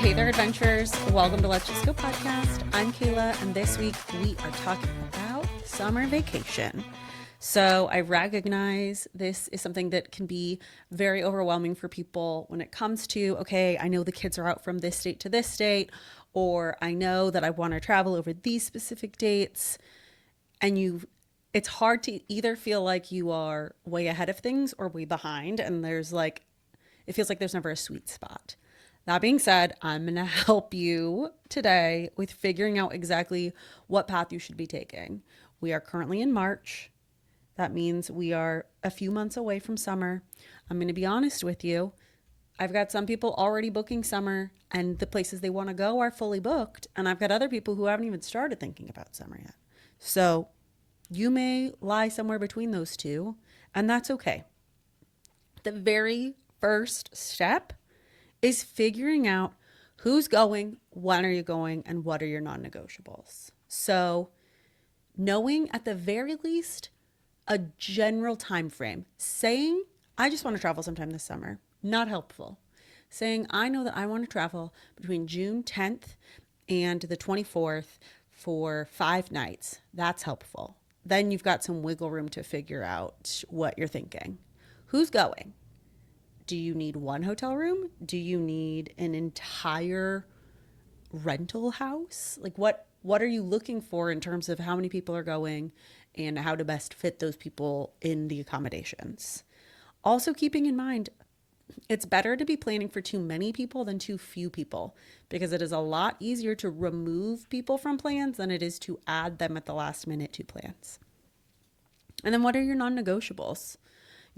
Hey there, adventurers. Welcome to Let's Just Go podcast. I'm Kayla, and this week we are talking about summer vacation. So I recognize this is something that can be very overwhelming for people when it comes to, okay, I know the kids are out from this state to this state, or I know that I want to travel over these specific dates. And it's hard to either feel like you are way ahead of things or way behind. And it feels like there's never a sweet spot. That being said, I'm going to help you today with figuring out exactly what path you should be taking. We are currently in March. That means we are a few months away from summer. I'm going to be honest with you. I've got some people already booking summer and the places they want to go are fully booked. And I've got other people who haven't even started thinking about summer yet. So you may lie somewhere between those two, and that's okay. The very first step is figuring out who's going, when are you going, and what are your non-negotiables. So knowing at the very least a general time frame. Saying, I just want to travel sometime this summer, not helpful. Saying, I know that I want to travel between June 10th and the 24th for 5 nights. That's helpful. Then you've got some wiggle room to figure out what you're thinking. Who's going? Do you need one hotel room? Do you need an entire rental house? Like what are you looking for in terms of how many people are going and how to best fit those people in the accommodations? Also keeping in mind, it's better to be planning for too many people than too few people, because it is a lot easier to remove people from plans than it is to add them at the last minute to plans. And then what are your non-negotiables?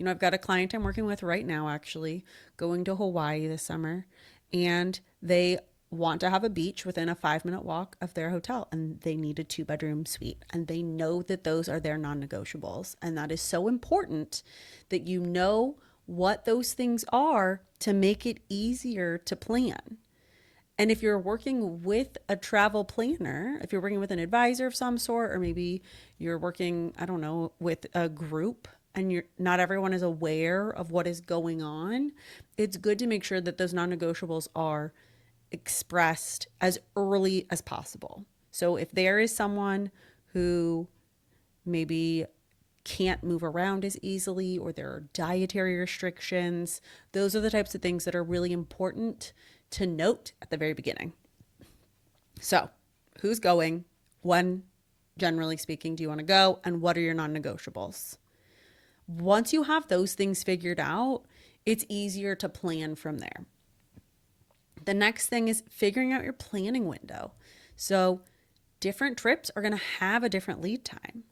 I've got a client I'm working with right now, actually, going to Hawaii this summer, and they want to have a beach within a 5-minute walk of their hotel, and they need a 2-bedroom suite, and they know that those are their non-negotiables. And that is so important that you know what those things are to make it easier to plan. And if you're working with a travel planner, if you're working with an advisor of some sort, or maybe you're working, I don't know, with a group, and not everyone is aware of what is going on, it's good to make sure that those non-negotiables are expressed as early as possible. So if there is someone who maybe can't move around as easily, or there are dietary restrictions, those are the types of things that are really important to note at the very beginning. So who's going? When, generally speaking, do you want to go? And what are your non-negotiables? Once you have those things figured out, it's easier to plan from there. The next thing is figuring out your planning window. So different trips are going to have a different lead time.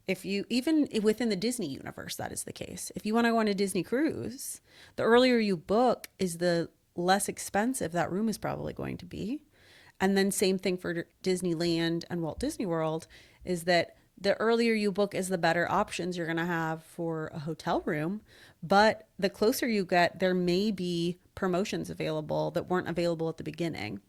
Even within the Disney universe, that is the case. If you want to go on a Disney cruise, the earlier you book is the less expensive that room is probably going to be. And then same thing for Disneyland and Walt Disney World, is that the earlier you book is the better options you're going to have for a hotel room. But the closer you get, there may be promotions available that weren't available at the beginning.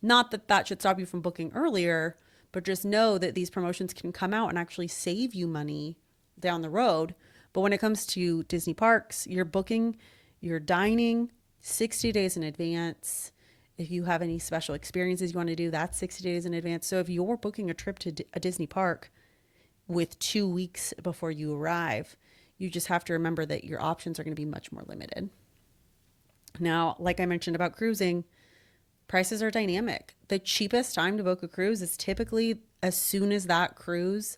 Not that that should stop you from booking earlier, but just know that these promotions can come out and actually save you money down the road. But when it comes to Disney parks, you're booking your dining 60 days in advance. If you have any special experiences you want to do, that's 60 days in advance. So if you're booking a trip to a Disney park with 2 weeks before you arrive, you just have to remember that your options are going to be much more limited. Now, like I mentioned about cruising, prices are dynamic. The cheapest time to book a cruise is typically as soon as that cruise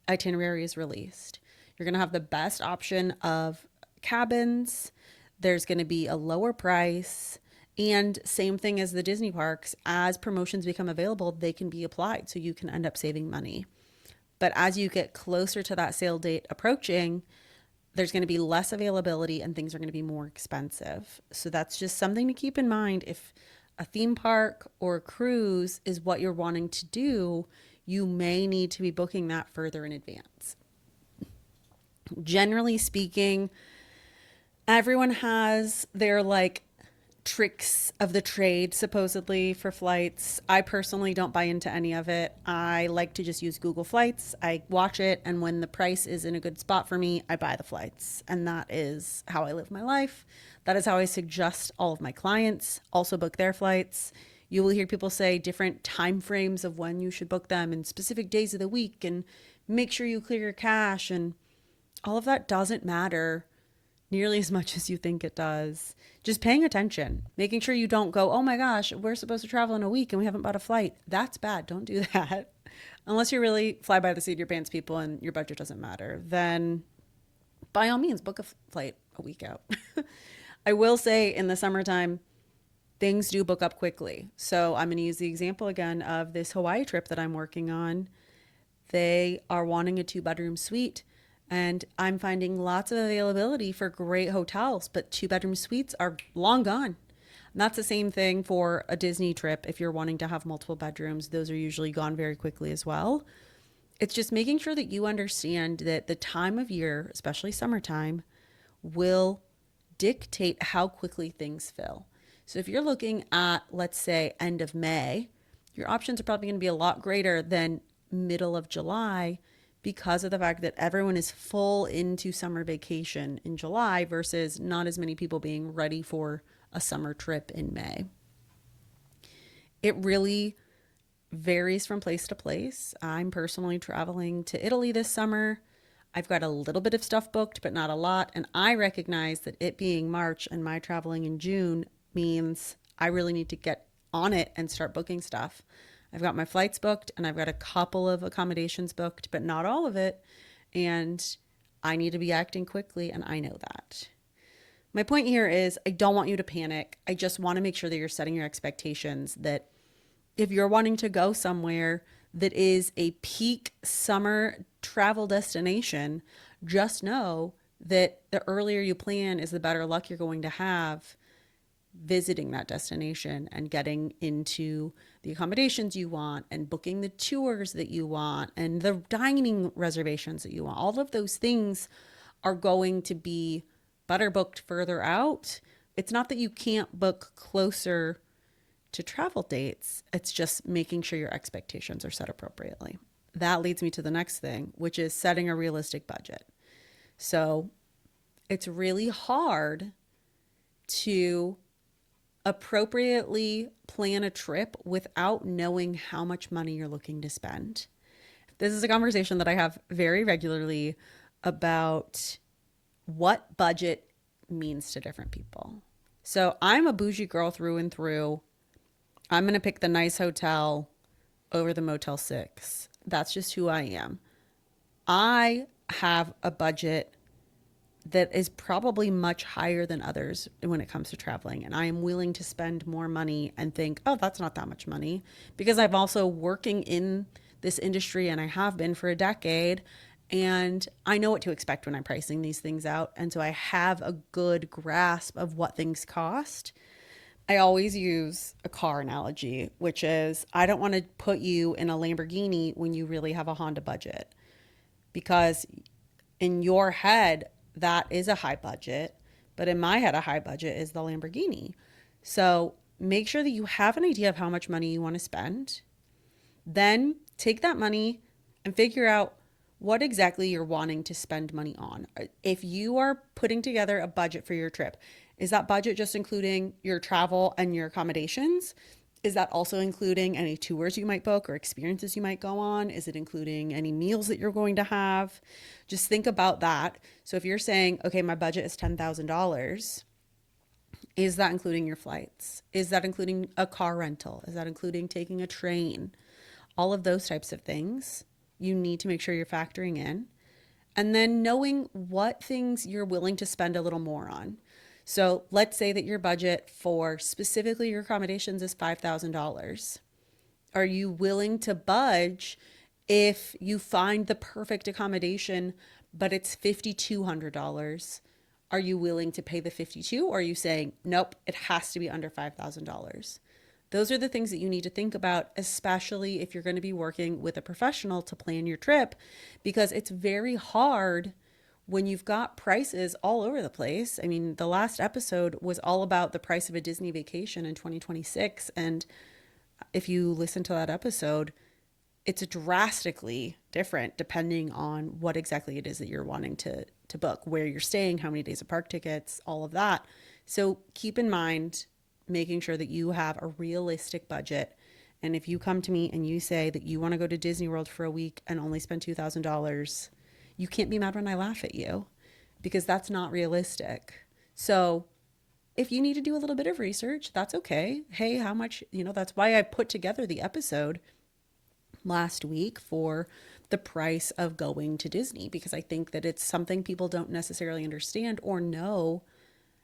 itinerary is released. You're going to have the best option of cabins. There's going to be a lower price. And same thing as the Disney parks, as promotions become available, they can be applied, so you can end up saving money. But as you get closer to that sale date approaching, there's going to be less availability and things are going to be more expensive. So that's just something to keep in mind. If a theme park or a cruise is what you're wanting to do, you may need to be booking that further in advance. Generally speaking, everyone has their tricks of the trade supposedly for flights. I personally don't buy into any of it. I like to just use Google Flights. I watch it, and when the price is in a good spot for me, I buy the flights. And that is how I live my life. That is how I suggest all of my clients also book their flights. You will hear people say different time frames of when you should book them and specific days of the week and make sure you clear your cache. And all of that doesn't matter nearly as much as you think it does. Just paying attention, making sure you don't go, oh my gosh, we're supposed to travel in a week and we haven't bought a flight. That's bad. Don't do that. Unless you're really fly by the seat of your pants people and your budget doesn't matter, then by all means, book a flight a week out. I will say in the summertime, things do book up quickly. So I'm going to use the example again of this Hawaii trip that I'm working on. They are wanting a 2-bedroom suite, and I'm finding lots of availability for great hotels, but 2-bedroom suites are long gone. And that's the same thing for a Disney trip. If you're wanting to have multiple bedrooms, those are usually gone very quickly as well. It's just making sure that you understand that the time of year, especially summertime, will dictate how quickly things fill. So if you're looking at, let's say, end of May, your options are probably going to be a lot greater than middle of July because of the fact that everyone is full into summer vacation in July versus not as many people being ready for a summer trip in May. It really varies from place to place. I'm personally traveling to Italy this summer. I've got a little bit of stuff booked, but not a lot. And I recognize that it being March and my traveling in June means I really need to get on it and start booking stuff. I've got my flights booked and I've got a couple of accommodations booked, but not all of it. And I need to be acting quickly, and I know that. My point here is I don't want you to panic. I just want to make sure that you're setting your expectations that if you're wanting to go somewhere that is a peak summer travel destination, just know that the earlier you plan is the better luck you're going to have visiting that destination and getting into the accommodations you want and booking the tours that you want and the dining reservations that you want. All of those things are going to be better booked further out. It's not that you can't book closer to travel dates. It's just making sure your expectations are set appropriately. That leads me to the next thing, which is setting a realistic budget. So it's really hard to appropriately plan a trip without knowing how much money you're looking to spend. This is a conversation that I have very regularly about what budget means to different people. So I'm a bougie girl through and through. I'm going to pick the nice hotel over the Motel 6. That's just who I am. I have a budget that is probably much higher than others when it comes to traveling. And I am willing to spend more money and think, oh, that's not that much money, because I'm also working in this industry and I have been for a decade. And I know what to expect when I'm pricing these things out. And so I have a good grasp of what things cost. I always use a car analogy, which is I don't want to put you in a Lamborghini when you really have a Honda budget, because in your head, that is a high budget. But in my head, a high budget is the Lamborghini. So make sure that you have an idea of how much money you want to spend. Then take that money and figure out what exactly you're wanting to spend money on. If you are putting together a budget for your trip, is that budget just including your travel and your accommodations? Is that also including any tours you might book or experiences you might go on? Is it including any meals that you're going to have? Just think about that. So if you're saying, okay, my budget is $10,000, is that including your flights? Is that including a car rental? Is that including taking a train? All of those types of things you need to make sure you're factoring in. And then knowing what things you're willing to spend a little more on. So let's say that your budget for specifically your accommodations is $5,000. Are you willing to budge if you find the perfect accommodation, but it's $5,200? Are you willing to pay the $52,000, or are you saying, nope, it has to be under $5,000? Those are the things that you need to think about, especially if you're going to be working with a professional to plan your trip, because it's very hard when you've got prices all over the place. I mean, the last episode was all about the price of a Disney vacation in 2026. And if you listen to that episode, it's drastically different depending on what exactly it is that you're wanting to book, where you're staying, how many days of park tickets, all of that. So keep in mind making sure that you have a realistic budget. And if you come to me and you say that you want to go to Disney World for a week and only spend $2,000, you can't be mad when I laugh at you because that's not realistic. So if you need to do a little bit of research, that's okay. Hey, how much, that's why I put together the episode last week for the price of going to Disney, because I think that it's something people don't necessarily understand or know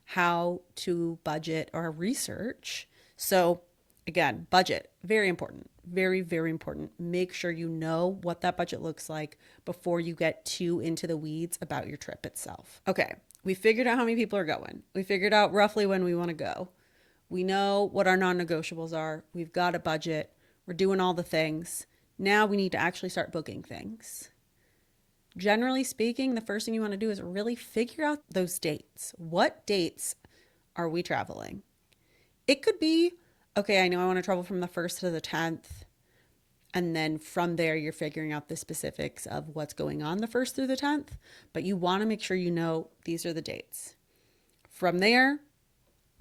how to budget or research. So again, budget, very important, very, very important. Make sure you know what that budget looks like before you get too into the weeds about your trip itself. Okay, we figured out how many people are going. We figured out roughly when we want to go. We know what our non-negotiables are. We've got a budget. We're doing all the things. Now we need to actually start booking things. Generally speaking, the first thing you want to do is really figure out those dates. What dates are we traveling? It could be, okay, I know I want to travel from the 1st to the 10th. And then from there, you're figuring out the specifics of what's going on the 1st through the 10th. But you want to make sure you know these are the dates. From there,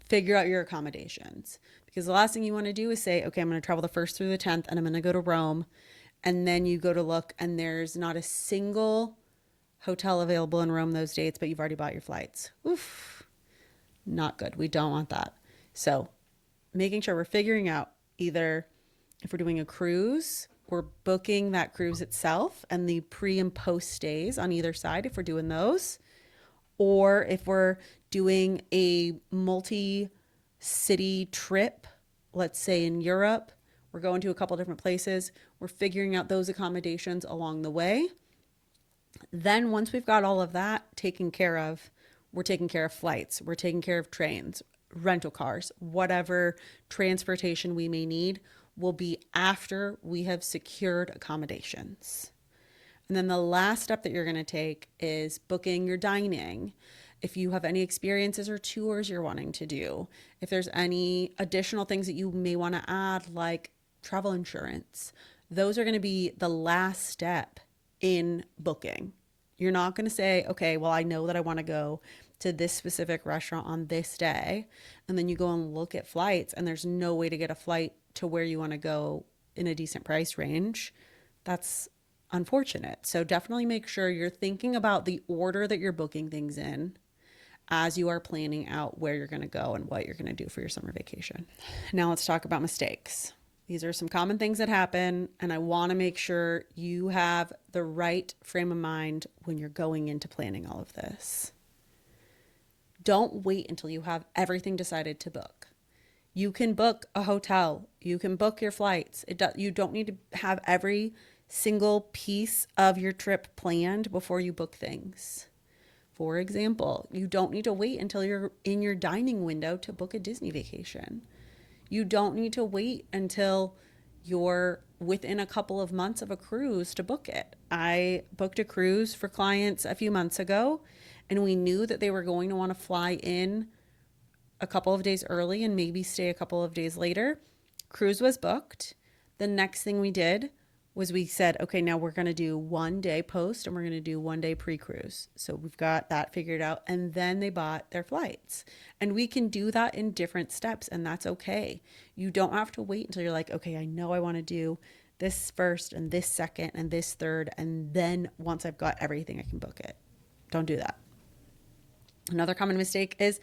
figure out your accommodations. Because the last thing you want to do is say, okay, I'm going to travel the 1st through the 10th and I'm going to go to Rome. And then you go to look and there's not a single hotel available in Rome those dates, but you've already bought your flights. Oof, not good. We don't want that. So making sure we're figuring out either if we're doing a cruise, we're booking that cruise itself and the pre and post stays on either side if we're doing those, or if we're doing a multi-city trip, let's say in Europe, we're going to a couple different places, we're figuring out those accommodations along the way. Then once we've got all of that taken care of, we're taking care of flights, we're taking care of trains, rental cars, whatever transportation we may need will be after we have secured accommodations. And then the last step that you're going to take is booking your dining. If you have any experiences or tours you're wanting to do, if there's any additional things that you may want to add, like travel insurance, those are going to be the last step in booking. You're not going to say, okay, well, I know that I want to go to this specific restaurant on this day. And then you go and look at flights and there's no way to get a flight to where you want to go in a decent price range. That's unfortunate. So definitely make sure you're thinking about the order that you're booking things in as you are planning out where you're going to go and what you're going to do for your summer vacation. Now let's talk about mistakes. These are some common things that happen, and I want to make sure you have the right frame of mind when you're going into planning all of this. Don't wait until you have everything decided to book. You can book a hotel. You can book your flights. You don't need to have every single piece of your trip planned before you book things. For example, you don't need to wait until you're in your dining window to book a Disney vacation. You don't need to wait until you're within a couple of months of a cruise to book it. I booked a cruise for clients a few months ago, and we knew that they were going to want to fly in a couple of days early and maybe stay a couple of days later. Cruise was booked. The next thing we did was we said, okay, now we're going to do 1 day post and we're going to do 1 day pre-cruise. So we've got that figured out. And then they bought their flights. And we can do that in different steps, and that's okay. You don't have to wait until you're like, okay, I know I want to do this first and this second and this third. And then once I've got everything, I can book it. Don't do that. Another common mistake is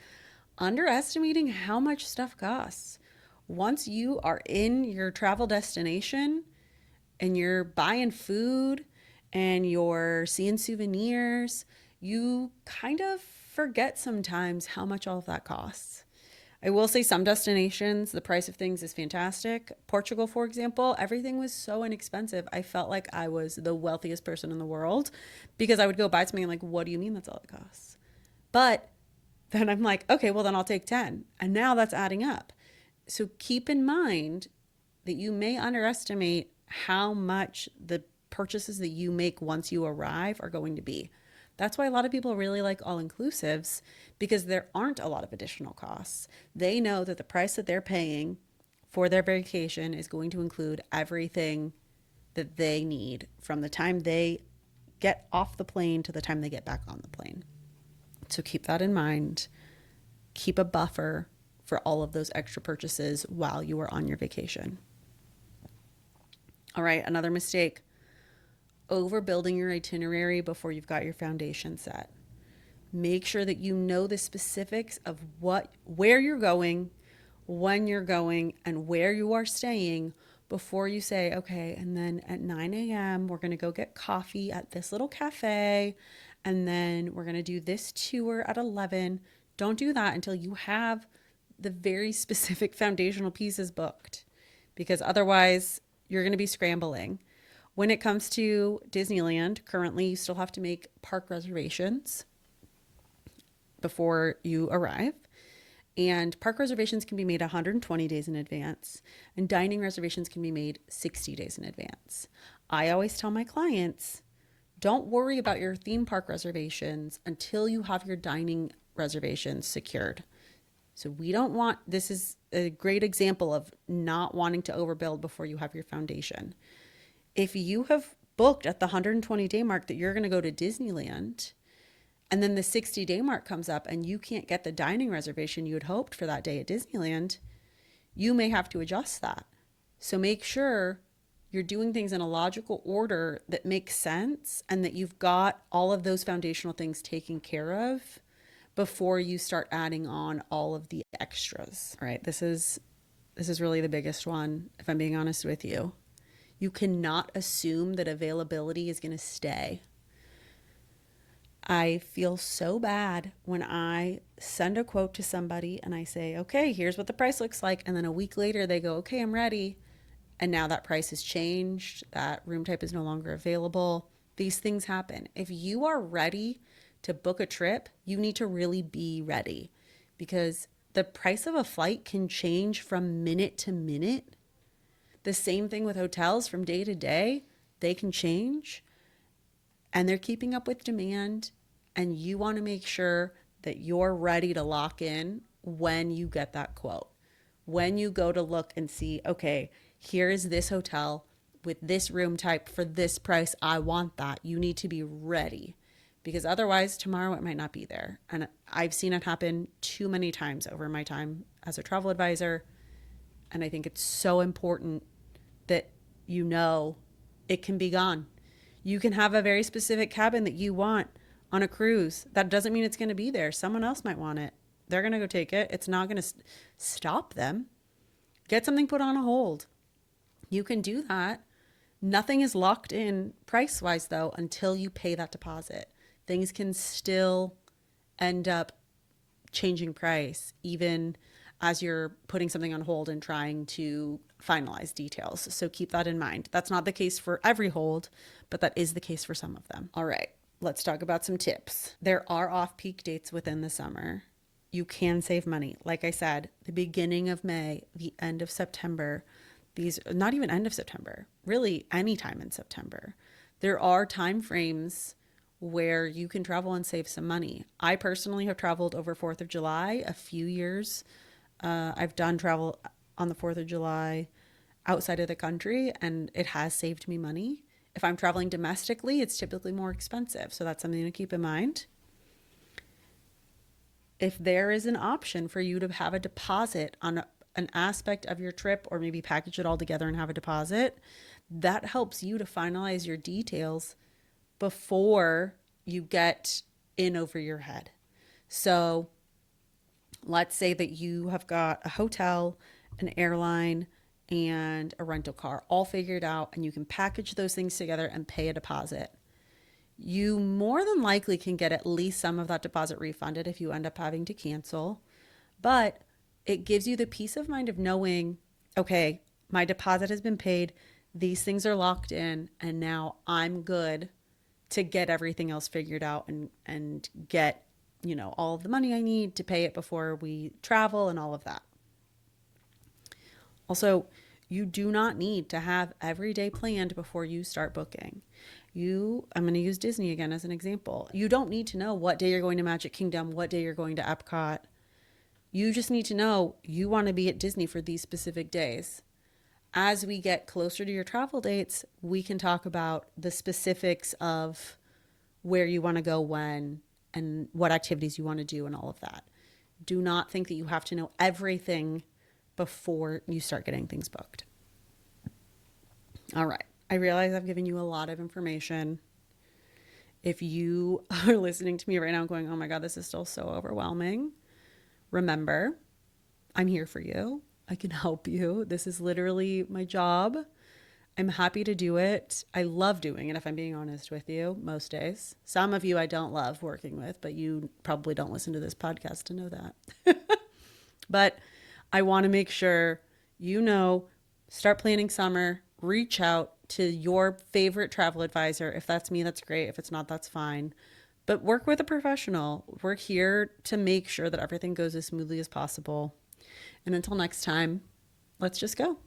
underestimating how much stuff costs. Once you are in your travel destination and you're buying food and you're seeing souvenirs, you kind of forget sometimes how much all of that costs. I will say some destinations, the price of things is fantastic. Portugal, for example, everything was so inexpensive. I felt like I was the wealthiest person in the world because I would go buy something and like, what do you mean that's all it costs? But then I'm like, okay, well then I'll take 10. And now that's adding up. So keep in mind that you may underestimate how much the purchases that you make once you arrive are going to be. That's why a lot of people really like all-inclusives, because there aren't a lot of additional costs. They know that the price that they're paying for their vacation is going to include everything that they need from the time they get off the plane to the time they get back on the plane. So keep that in mind. Keep a buffer for all of those extra purchases while you are on your vacation. All right, another mistake, overbuilding your itinerary before you've got your foundation set. Make sure that you know the specifics of where you're going, when you're going, and where you are staying before you say, okay, and then at 9 a.m., we're going to go get coffee at this little cafe, and then we're going to do this tour at 11. Don't do that until you have the very specific foundational pieces booked, because otherwise you're going to be scrambling. When it comes to Disneyland, currently you still have to make park reservations before you arrive. And park reservations can be made 120 days in advance, and dining reservations can be made 60 days in advance. I always tell my clients, don't worry about your theme park reservations until you have your dining reservations secured. So this is a great example of not wanting to overbuild before you have your foundation. If you have booked at the 120-day mark that you're going to go to Disneyland, and then the 60-day mark comes up and you can't get the dining reservation you had hoped for that day at Disneyland, you may have to adjust that. So make sure you're doing things in a logical order that makes sense and that you've got all of those foundational things taken care of before you start adding on all of the extras. All right, this is really the biggest one, if I'm being honest with you. You cannot assume that availability is going to stay. I feel so bad when I send a quote to somebody and I say, okay, here's what the price looks like. And then a week later they go, okay, I'm ready. And now that price has changed. That room type is no longer available. These things happen. If you are ready to book a trip, you need to really be ready, because the price of a flight can change from minute to minute. The same thing with hotels, from day to day, they can change. And they're keeping up with demand, and you want to make sure that you're ready to lock in when you get that quote. When you go to look and see, okay, here is this hotel with this room type for this price, I want that. You need to be ready, because otherwise tomorrow it might not be there. And I've seen it happen too many times over my time as a travel advisor. And I think it's so important that you know it can be gone. You can have a very specific cabin that you want on a cruise. That doesn't mean it's going to be there. Someone else might want it. They're going to go take it. It's not going to stop them. Get something put on a hold. You can do that. Nothing is locked in price-wise, though, until you pay that deposit. Things can still end up changing price, even as you're putting something on hold and trying to finalize details. So keep that in mind. That's not the case for every hold, but that is the case for some of them. All right, let's talk about some tips. There are off-peak dates within the summer. You can save money. Like I said, the beginning of May, the end of September, these, not even end of September, really any time in September. There are time frames where you can travel and save some money. I personally have traveled over 4th of July a few years. I've done travel on the 4th of July outside of the country, and it has saved me money. If I'm traveling domestically, it's typically more expensive. So that's something to keep in mind. If there is an option for you to have a deposit on an aspect of your trip, or maybe package it all together and have a deposit, that helps you to finalize your details before you get in over your head. So let's say that you have got a hotel, an airline, and a rental car all figured out, and you can package those things together and pay a deposit. You more than likely can get at least some of that deposit refunded if you end up having to cancel, but it gives you the peace of mind of knowing, okay, my deposit has been paid, these things are locked in, and now I'm good to get everything else figured out and get, all of the money I need to pay it before we travel and all of that. Also, you do not need to have every day planned before you start booking. I'm going to use Disney again as an example. You don't need to know what day you're going to Magic Kingdom, what day you're going to Epcot. You just need to know you want to be at Disney for these specific days. As we get closer to your travel dates, we can talk about the specifics of where you want to go when and what activities you want to do and all of that. Do not think that you have to know everything before you start getting things booked. All right. I realize I've given you a lot of information. If you are listening to me right now going, oh my God, this is still so overwhelming, remember, I'm here for you. I can help you. This is literally my job. I'm happy to do it. I love doing it, if I'm being honest with you, most days. Some of you I don't love working with, but you probably don't listen to this podcast to know that. But I want to make sure you know, start planning summer, reach out to your favorite travel advisor. If that's me, that's great. If it's not, that's fine. But work with a professional. We're here to make sure that everything goes as smoothly as possible. And until next time, let's just go.